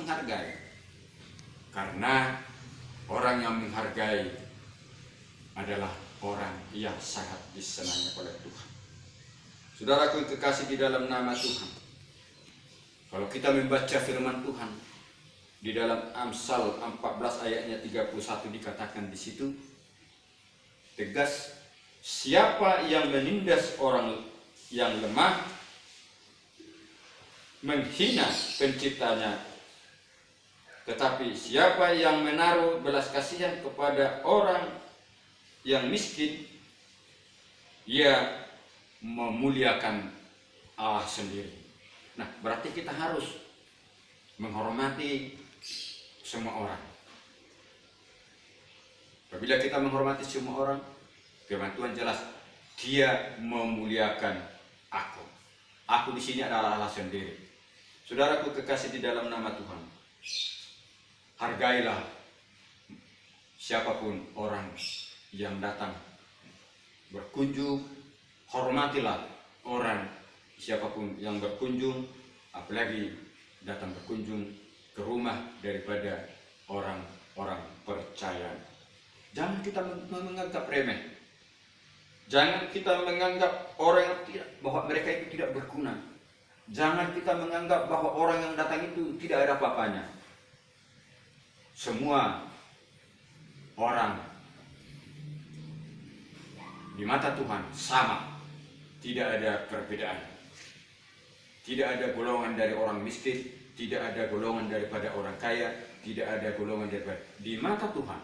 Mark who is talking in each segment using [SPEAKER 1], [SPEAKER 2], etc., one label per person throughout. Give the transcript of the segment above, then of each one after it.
[SPEAKER 1] menghargai. Karena orang yang menghargai adalah orang yang sangat disenangi oleh Tuhan. Saudaraku yang kekasih di dalam nama Tuhan, kalau kita membaca firman Tuhan di dalam Amsal 14 ayatnya 31 dikatakan di situ tegas, siapa yang menindas orang yang lemah, menghina penciptanya, tetapi siapa yang menaruh belas kasihan kepada orang yang miskin, ia memuliakan Allah sendiri. Nah, berarti kita harus menghormati semua orang. Apabila kita menghormati semua orang, firman Tuhan jelas, Dia memuliakan aku. Aku di sini adalah Allah sendiri. Saudaraku kekasih di dalam nama Tuhan, hargailah siapapun orang yang datang berkunjung, hormatilah orang siapapun yang berkunjung, apalagi datang berkunjung ke rumah daripada orang-orang percaya. Jangan kita menganggap remeh. Jangan kita menganggap orang yang tidak, bahwa mereka itu tidak berguna. Jangan kita menganggap bahwa orang yang datang itu tidak ada apa-apanya. Semua orang di mata Tuhan sama. Tidak ada perbedaan. Tidak ada golongan dari orang miskin, tidak ada golongan daripada orang kaya, tidak ada golongan daripada, di mata Tuhan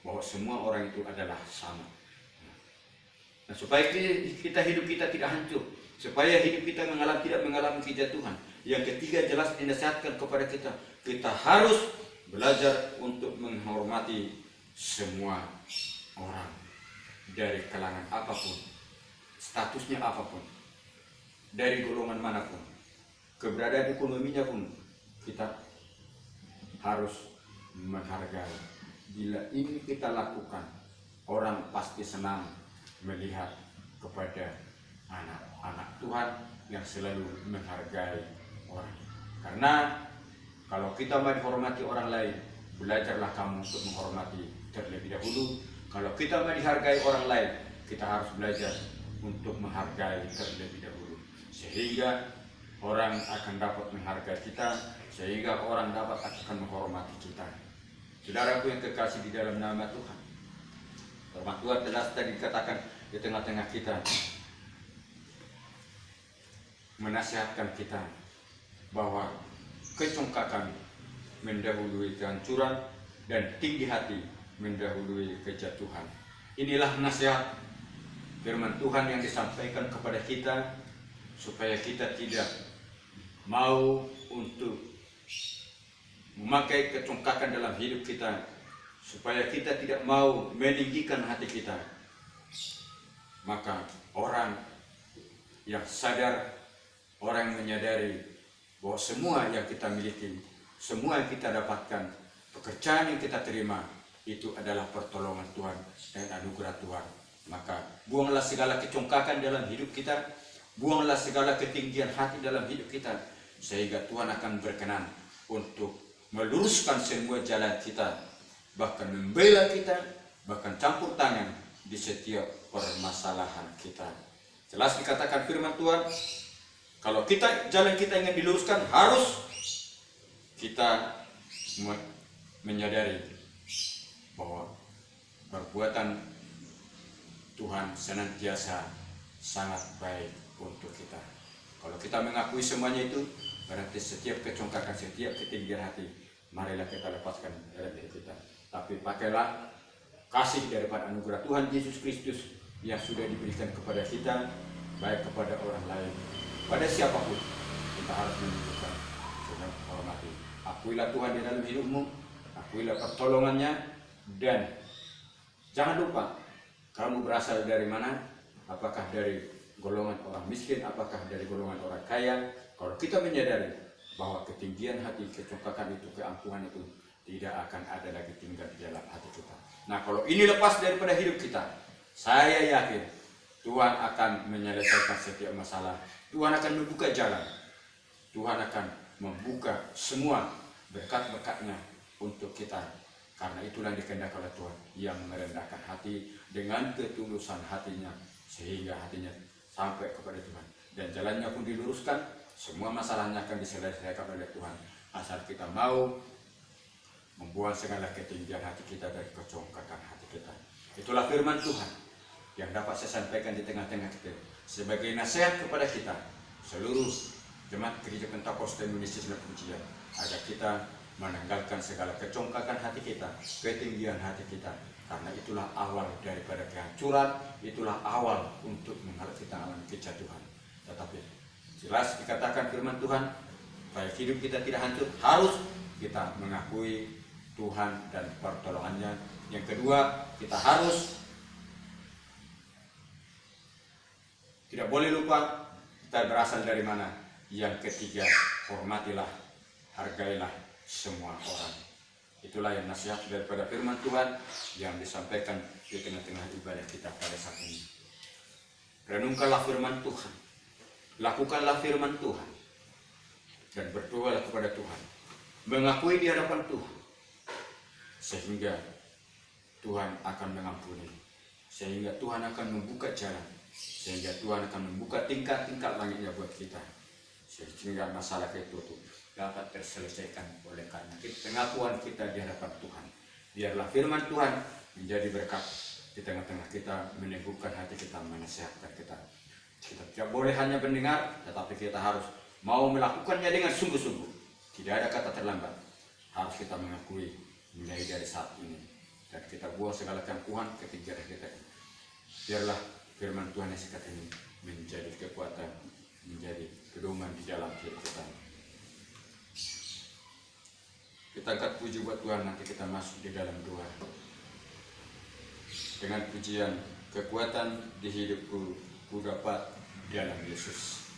[SPEAKER 1] bahwa semua orang itu adalah sama. Nah, supaya kita hidup kita tidak hancur, supaya hidup kita tidak mengalami kejatuhan. Yang ketiga jelas dinasihatkan kepada kita, kita harus belajar untuk menghormati semua orang dari kalangan apapun, statusnya apapun, dari golongan manapun, keberadaan ekonominya pun, kita harus menghargai. Bila ini kita lakukan, orang pasti senang melihat kepada anak-anak Tuhan yang selalu menghargai orang. Karena kalau kita mau dihormati orang lain, belajarlah kamu untuk menghormati terlebih dahulu. Kalau kita mau dihargai orang lain, kita harus belajar untuk menghargai terlebih dahulu, sehingga orang akan dapat menghargai kita, sehingga orang dapat akan menghormati kita. Saudaraku yang kekasih di dalam nama Tuhan, firman Tuhan jelas tadi dikatakan di tengah-tengah kita, menasihatkan kita bahwa kecongkakan mendahului kehancuran dan tinggi hati mendahului kejatuhan. Inilah nasihat firman Tuhan yang disampaikan kepada kita, supaya kita tidak mau untuk memakai kecongkakan dalam hidup kita, supaya kita tidak mau meninggikan hati kita. Maka orang yang sadar, orang yang menyadari bahwa semua yang kita miliki, semua yang kita dapatkan, pekerjaan yang kita terima, itu adalah pertolongan Tuhan dan anugerah Tuhan. Maka buanglah segala kecongkakan dalam hidup kita, buanglah segala ketinggian hati dalam hidup kita, sehingga Tuhan akan berkenan untuk meluruskan semua jalan kita, bahkan membela kita, bahkan campur tangan di setiap permasalahan kita. Jelas dikatakan firman Tuhan, kalau jalan kita ingin diluruskan, harus kita menyadari bahwa perbuatan Tuhan senantiasa sangat baik untuk kita. Kalau kita mengakui semuanya itu, berarti setiap kecongkakan, setiap ketinggian hati, marilah kita lepaskan dari diri kita. Tapi pakailah kasih daripada anugerah Tuhan Yesus Kristus yang sudah diberikan kepada kita, baik kepada orang lain, pada siapapun. Kita harus menunjukkan dengan hormati. Akuilah Tuhan di dalam hidupmu, akuilah pertolongannya, dan jangan lupa kamu berasal dari mana, apakah dari golongan orang miskin, apakah dari golongan orang kaya. Kalau kita menyadari bahwa ketinggian hati, kecongkakan itu, keangkuhan itu tidak akan ada lagi tinggal di dalam hati kita. Nah, kalau ini lepas daripada hidup kita, saya yakin Tuhan akan menyelesaikan setiap masalah. Tuhan akan membuka jalan. Tuhan akan membuka semua berkat-berkatnya untuk kita. Karena itulah yang dikehendaki oleh Tuhan, yang merendahkan hati dengan ketulusan hatinya, sehingga hatinya sampai kepada Tuhan. Dan jalannya pun diluruskan, semua masalahnya akan diselesaikan oleh Tuhan. Asal kita mau membuang segala ketinggian hati kita dari kecongkakan hati kita. Itulah firman Tuhan yang dapat saya sampaikan di tengah-tengah kita sebagai nasihat kepada kita seluruh jemaat Gereja Pentakosta Indonesia Sembilan Pujian, agar kita menanggalkan segala kecongkakan hati kita, ketinggian hati kita, karena itulah awal daripada kehancuran, itulah awal untuk menghadapi tangan kejatuhan. Tetapi jelas dikatakan firman Tuhan, supaya hidup kita tidak hancur, harus kita mengakui Tuhan dan pertolongannya. Yang kedua, kita harus tidak boleh lupa kita berasal dari mana. Yang ketiga, hormatilah, hargailah semua orang. Itulah yang nasihat daripada firman Tuhan yang disampaikan di tengah-tengah ibadah kita pada saat ini. Renungkanlah firman Tuhan, lakukanlah firman Tuhan, dan berdoalah kepada Tuhan, mengakui di hadapan Tuhan, sehingga Tuhan akan mengampuni, sehingga Tuhan akan membuka jalan, sehingga Tuhan akan membuka tingkat-tingkat langitnya buat kita, sehingga masalah itu dapat terselesaikan oleh karena pengakuan kita di hadapan Tuhan. Biarlah firman Tuhan menjadi berkat di tengah-tengah kita, meneguhkan hati kita, menasihatkan kita. Kita tidak boleh hanya mendengar, tetapi kita harus mau melakukannya dengan sungguh-sungguh. Tidak ada kata terlambat. Harus kita mengakui mulai dari saat ini, dan kita buang segala campuran ketinggian kita. Biarlah firman Tuhan yang sekat ini menjadi kekuatan, menjadi pedoman di dalam hidup kita. Kita angkat puji buat Tuhan, nanti kita masuk di dalam doa. Dengan pujian, kekuatan di hidupku ku dapat dalam Yesus.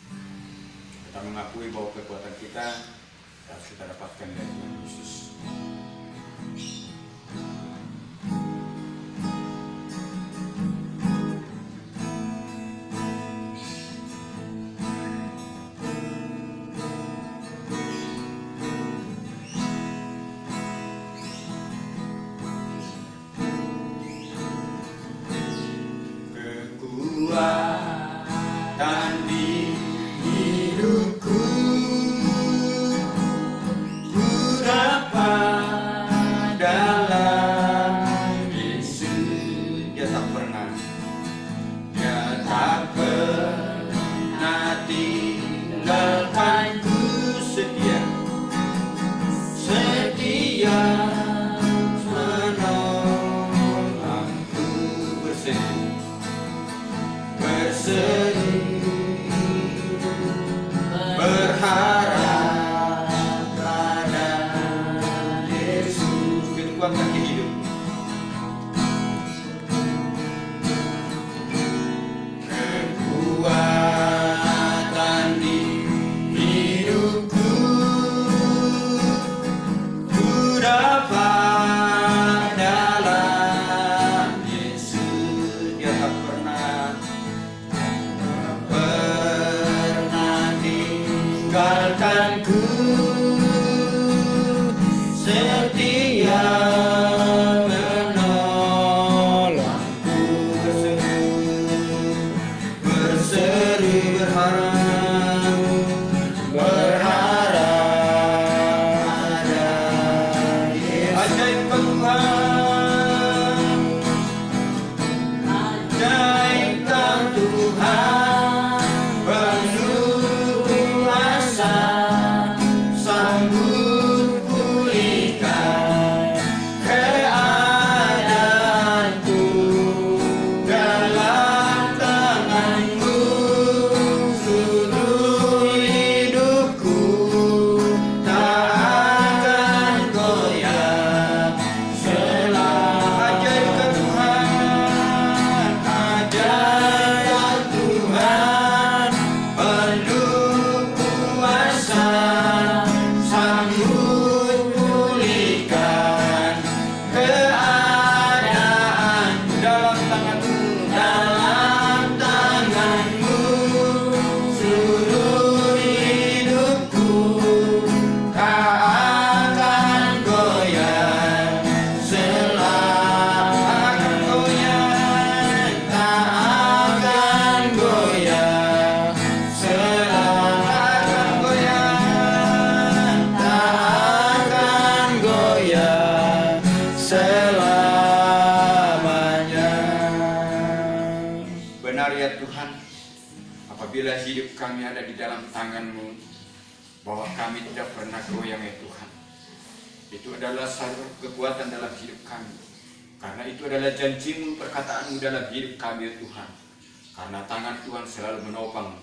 [SPEAKER 1] Kita mengakui bahwa kekuatan kita harus kita dapatkan dari Tuhan Yesus. Kekuatan di hidupku ku dapat dalam Yesus. Dia tak pernah tinggalkanku, setia menolongku, berseri berharap pada Yesus. Kekuatan di hidup, kekuatan di hidupku ku dapat dalam Yesus. Dia tak pernah tinggalkanku, setia menolongku, berseri berharap ada Yesus. Ajaib Tuhan, ajaib Tuhan, penuh kuasa, sanggup pulihkan keadaanku. Dalam tangan-Mu seluruh hidupku tak akan goyah. apabila hidup kami ada di dalam tangan-Mu, bahwa kami tidak pernah goyang ya Tuhan. Itu adalah satu kekuatan dalam hidup kami. Karena itu adalah janji-Mu, perkataan-Mu dalam hidup kami ya Tuhan. Karena tangan Tuhan selalu menopang,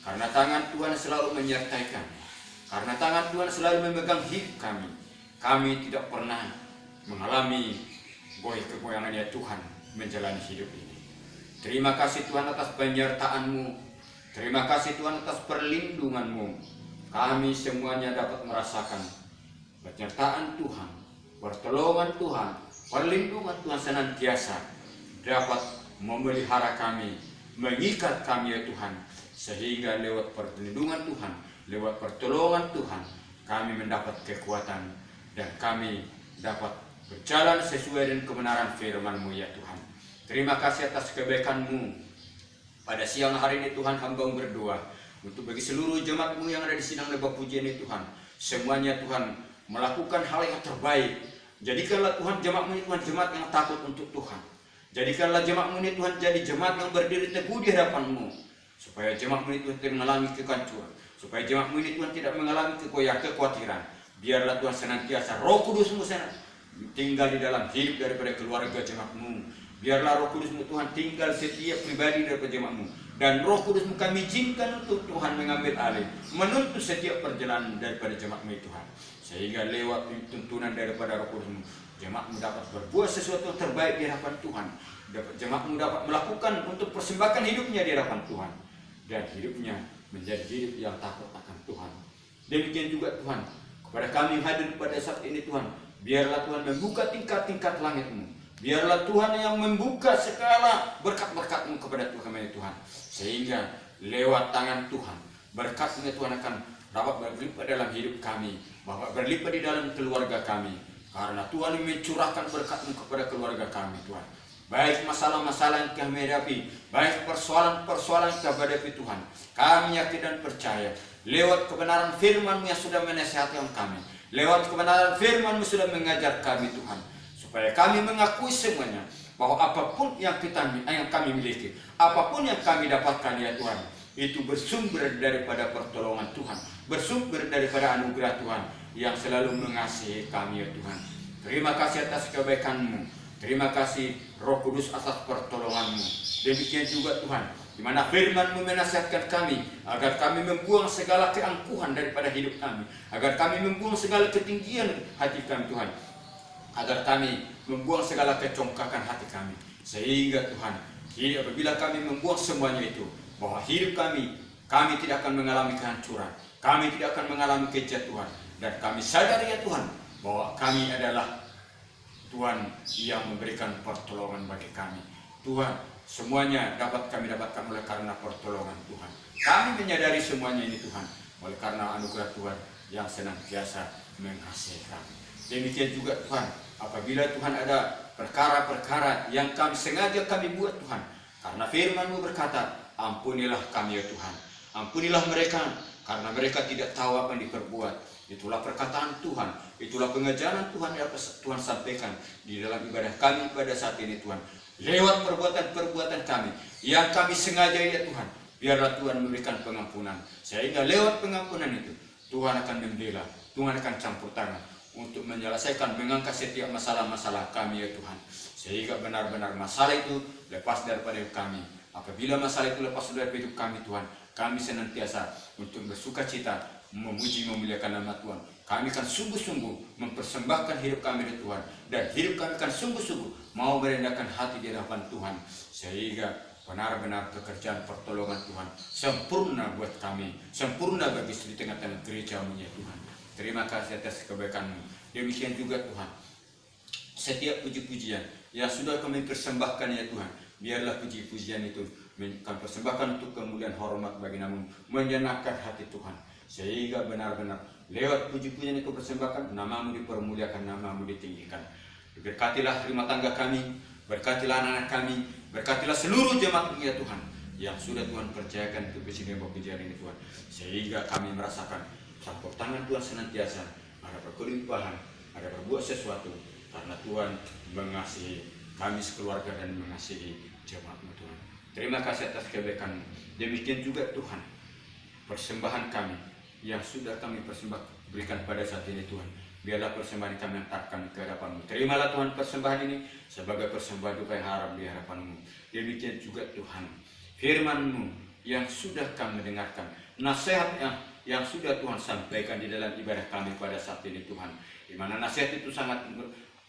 [SPEAKER 1] karena tangan Tuhan selalu menyertai kami, karena tangan Tuhan selalu memegang hidup kami. Kami tidak pernah mengalami kegoyangan ya Tuhan menjalani hidup ini. Terima kasih Tuhan atas penyertaan-Mu. Terima kasih Tuhan atas perlindungan-Mu. Kami semuanya dapat merasakan penyertaan Tuhan, pertolongan Tuhan, perlindungan Tuhan senantiasa dapat memelihara kami, mengikat kami ya Tuhan, sehingga lewat perlindungan Tuhan, lewat pertolongan Tuhan, kami mendapat kekuatan dan kami dapat berjalan sesuai dengan kebenaran firman-Mu ya Tuhan. Terima kasih atas kebaikan-Mu. Pada siang hari ini Tuhan, hamba-Mu berdoa untuk bagi seluruh jemaat-Mu yang ada di sidang lebah pujian ini Tuhan. Semuanya Tuhan melakukan hal yang terbaik. Jadikanlah Tuhan jemaat-Mu ini Tuhan jemaat yang takut untuk Tuhan. Jadikanlah jemaat-Mu ini Tuhan jadi jemaat yang berdiri teguh di hadapan-Mu. Supaya jemaat-Mu ini Tuhan tidak mengalami kekancuran. Supaya jemaat-Mu ini Tuhan tidak mengalami kekhawatiran. Biarlah Tuhan senantiasa Roh Kudus-Mu tinggal di dalam hidup daripada keluarga jemaat-Mu. Biarlah Roh Kudus-Mu Tuhan tinggal setiap pribadi daripada jemaat-Mu. Dan Roh Kudus-Mu kami izinkan untuk Tuhan mengambil alih, menuntut setiap perjalanan daripada jemaat-Mu Tuhan. Sehingga lewat tuntunan daripada Roh Kudus-Mu, jemaat-Mu dapat berbuat sesuatu yang terbaik di hadapan Tuhan. Jemaat-Mu dapat melakukan untuk persembahkan hidupnya di hadapan Tuhan. Dan hidupnya menjadi hidup yang takut akan Tuhan. Demikian juga Tuhan, kepada kami yang hadir pada saat ini Tuhan, biarlah Tuhan membuka tingkat-tingkat langit-Mu. Biarlah Tuhan yang membuka segala berkat-berkat-Mu kepada Tuhan. Sehingga lewat tangan Tuhan, berkat-Mu Tuhan akan dapat berlipat dalam hidup kami, dapat berlipat di dalam keluarga kami. Karena Tuhan mencurahkan berkat-Mu kepada keluarga kami Tuhan. Baik masalah-masalah yang kami hadapi, baik persoalan-persoalan yang kami hadapi Tuhan, kami yakin dan percaya lewat kebenaran firman-Mu yang sudah menasihatkan kami, lewat kebenaran firman-Mu sudah mengajar kami Tuhan, supaya kami mengakui semuanya bahwa apapun yang kami miliki, apapun yang kami dapatkan ya Tuhan, itu bersumber daripada pertolongan Tuhan, bersumber daripada anugerah Tuhan yang selalu mengasihi kami ya Tuhan. Terima kasih atas kebaikan-Mu. Terima kasih Roh Kudus atas pertolongan-Mu. Demikian juga Tuhan, di mana firman-Mu menasihatkan kami agar kami membuang segala keangkuhan daripada hidup kami, agar kami membuang segala ketinggian hati kami Tuhan, agar kami membuang segala kecongkakan hati kami. Sehingga Tuhan, apabila kami membuang semuanya itu, bahwa hidup kami tidak akan mengalami kehancuran, kami tidak akan mengalami kejatuhan, dan kami sadar ya Tuhan, bahwa kami adalah Tuhan yang memberikan pertolongan bagi kami. Tuhan, semuanya dapat kami dapatkan oleh karena pertolongan Tuhan. Kami menyadari semuanya ini Tuhan, oleh karena anugerah Tuhan yang senantiasa mengasihi kami. Demikian juga Tuhan, apabila Tuhan ada perkara-perkara yang sengaja kami buat Tuhan, karena firman-Mu berkata, ampunilah kami ya Tuhan, ampunilah mereka, karena mereka tidak tahu apa yang diperbuat. Itulah perkataan Tuhan, itulah pengajaran Tuhan yang Tuhan sampaikan di dalam ibadah kami pada saat ini Tuhan. Lewat perbuatan-perbuatan kami yang kami sengaja ya Tuhan, biarlah Tuhan memberikan pengampunan. Sehingga lewat pengampunan itu, Tuhan akan membela, Tuhan akan campur tangan untuk menyelesaikan, mengangkat setiap masalah-masalah kami ya Tuhan. Sehingga benar-benar masalah itu lepas daripada kami. Apabila masalah itu lepas dari hidup kami Tuhan, kami senantiasa untuk bersuka cita, memuji memuliakan nama Tuhan. Kami akan sungguh-sungguh mempersembahkan hidup kami di Tuhan, dan hidup kami akan sungguh-sungguh mau merendahkan hati di hadapan Tuhan, sehingga benar-benar pekerjaan pertolongan Tuhan sempurna buat kami, sempurna bagi di tengah-tengah gereja-Mu ya Tuhan. Terima kasih atas kebaikan-Mu. Demikian juga Tuhan, setiap puji-pujian yang sudah kami persembahkan ya Tuhan, biarlah puji-pujian itu kami persembahkan untuk kemuliaan hormat bagi nama-Mu, menyenangkan hati Tuhan. Sehingga benar-benar lewat puji-pujian itu persembahkan, nama-Mu dipermuliakan, nama-Mu ditinggikan. Berkatilah rumah tangga kami, berkatilah anak-anak kami, berkatilah seluruh jemaat-Mu ya Tuhan, yang sudah Tuhan percayakan untuk bersidang pujian ini Tuhan. Sehingga kami merasakan campur tangan Tuhan senantiasa, ada berkelimpahan, ada berbuat sesuatu, karena Tuhan mengasihi kami sekeluarga dan mengasihi jemaat-Mu Tuhan. Terima kasih atas kebaikan-Mu. Demikian juga Tuhan, persembahan kami yang sudah kami berikan pada saat ini Tuhan, biarlah persembahan kami hantarkan ke hadapan-Mu. Terimalah Tuhan persembahan ini sebagai persembahan duka yang haram di hadapan-Mu. Demikian juga Tuhan, firman-Mu yang sudah kami dengarkan, nasihat yang sudah Tuhan sampaikan di dalam ibadah kami pada saat ini Tuhan, di mana nasihat itu sangat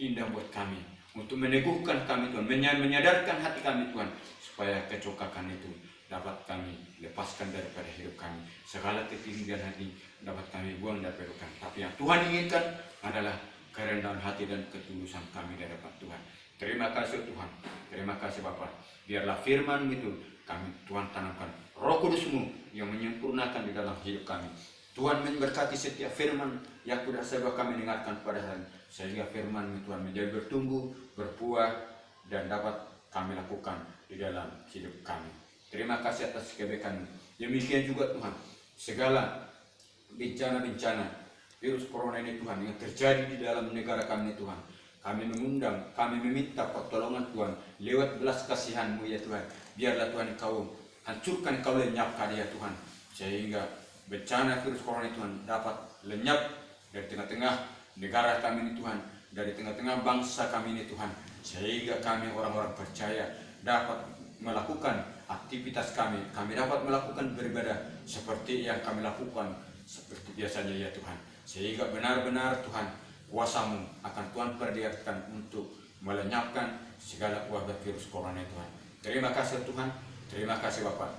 [SPEAKER 1] indah buat kami, untuk meneguhkan kami Tuhan, menyadarkan hati kami Tuhan, supaya kecokakan itu dapat kami lepaskan daripada hidup kami. Segala ketinggian hati dapat kami buang daripada kami. Tapi yang Tuhan inginkan adalah kerendahan hati dan ketulusan kami di hadapan Tuhan. Terima kasih Tuhan, terima kasih Bapa. Biarlah firman itu kami Tuhan tanamkan, Roh Kudus-Mu yang menyempurnakan di dalam hidup kami. Tuhan memberkati setiap firman yang sudah kami dengarkan pada hari ini, sehingga firman Tuhan menjadi bertumbuh, berbuah, dan dapat kami lakukan di dalam hidup kami. Terima kasih atas kebaikan-Mu. Demikian juga Tuhan, segala bencana-bencana virus corona ini Tuhan yang terjadi di dalam negara kami Tuhan, kami mengundang, kami meminta pertolongan Tuhan lewat belas kasihan-Mu ya Tuhan. Biarlah Tuhan Kau hancurkan, Kau lenyapkan ya Tuhan, sehingga bencana virus corona Tuhan dapat lenyap dari tengah-tengah negara kami ini Tuhan, dari tengah-tengah bangsa kami ini Tuhan, sehingga kami orang-orang percaya dapat melakukan aktivitas kami dapat melakukan beribadah seperti yang kami lakukan seperti biasanya ya Tuhan, sehingga benar-benar Tuhan kuasa-Mu akan Tuhan perlihatkan untuk melenyapkan segala wabah virus corona Tuhan. Terima kasih Tuhan, terima kasih Bapak.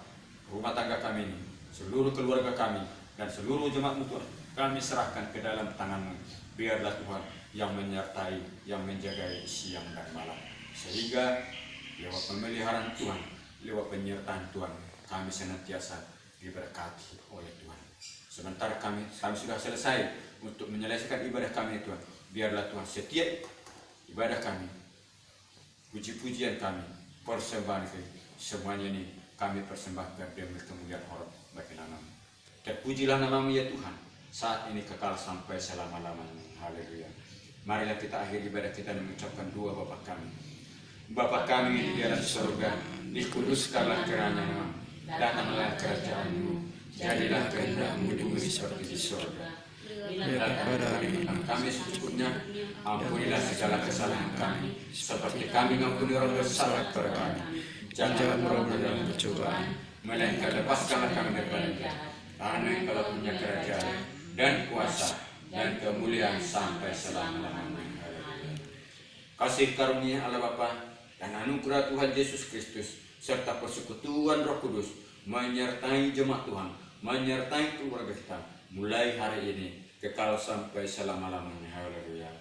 [SPEAKER 1] Rumah tangga kami ini, seluruh keluarga kami, dan seluruh jemaat-Mu Tuhan, kami serahkan ke dalam tangan-Mu. Biarlah Tuhan yang menyertai, yang menjagai siang dan malam, sehingga lewat pemeliharaan Tuhan, lewat penyertaan Tuhan, kami senantiasa diberkati oleh Tuhan. Sebentar kami sudah selesai untuk menyelesaikan ibadah kami Tuhan. Biarlah Tuhan setiap ibadah kami, puji-pujian kami, persembahan kami, semuanya ini kami persembahkan demi kemuliaan hormat bagi nama-Mu. Terpujilah nama-Mu ya Tuhan, saat ini kekal sampai selama-lamanya. Haleluya. Marilah kita akhiri ibadah kita dan mengucapkan doa Bapa kami. Bapa kami di dalam surga, dikuduskanlah kiranya-Mu, datanglah kerajaan-Mu, jadilah kehendak-Mu di bumi seperti di surga. Berilah kami secukupnya, ampunilah segala kesalahan kami, seperti kami mengampuni orang bersalah kepada kami. Jangan membawa dalam percobaan, melainkan lepaskanlah kami daripada jahat. Karena Engkau punya kerajaan dan kuasa dan kemuliaan sampai selama-lamanya. Kasih karunia Allah Bapa dan anugerah Tuhan Yesus Kristus serta persekutuan Roh Kudus menyertai jemaat Tuhan, menyertai keluarga kita mulai hari ini kekal sampai selama-lamanya. Haleluya.